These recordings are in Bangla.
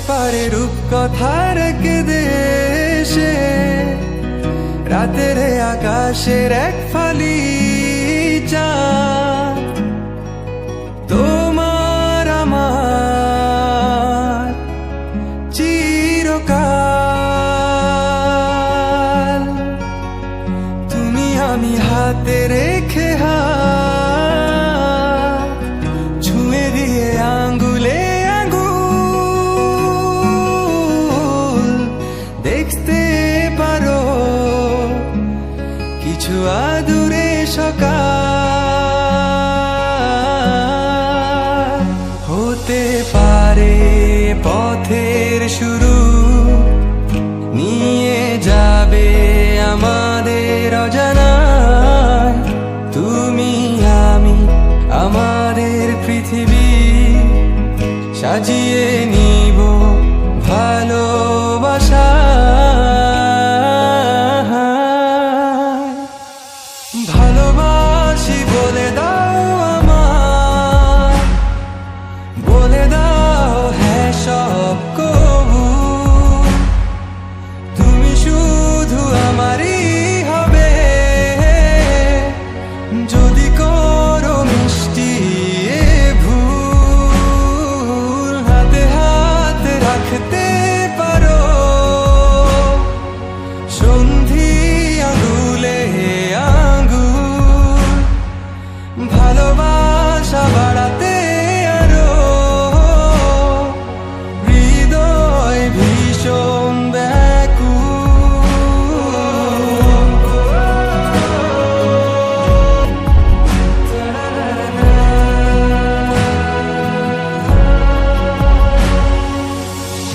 পারে রূপকথার এক দেশে, রাতের আকাশের এক ফালি চাঁদ। তোমার আমার চিরকাল, তুমি আমি হাতে রেখে হাত ছুঁয়ে দিয়ে আঙ্গুলে আঙ্গুল দেখতে পারো কিছু আদুরে সকাল। হতে পারে পথের শুরু, নিয়ে যাবে আমাদের অজানায়। তুমি আমি আমাদের পৃথিবী সাজিয়ে নিব ভালোবাসা। ভালোবাসি বলে দাও আমার, বলে দাও হ্যাঁ সব কবু। তুমি শুধু আমারই হবে, যদি করো মিষ্টি এ ভুল। হাতে হাত রাখতে পারো সন্ধি আঙুলে আঙ্গুল, ভালোবাসা বাড়াতে আরো হৃদয় ভীষণ ব্যাকুল।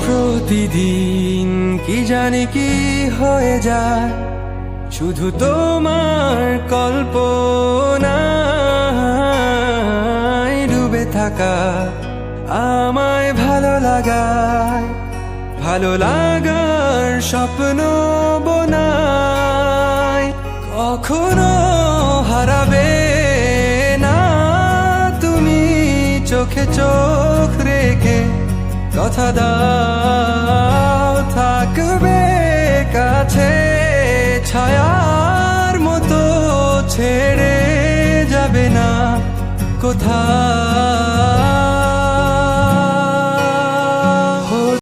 প্রতিদিন কি জানি কি হয়ে যায়, শুধু তোমার কল্পনায় ডুবে থাকা আমায় ভালো লাগায়। ভালো লাগার স্বপ্ন বোনায়, কখনো হারাবে না তুমি চোখে চোখ রেখে। কথা দাও থাকবে কাছে, ছায়ার মতো ছেড়ে যাবে না কোথাও।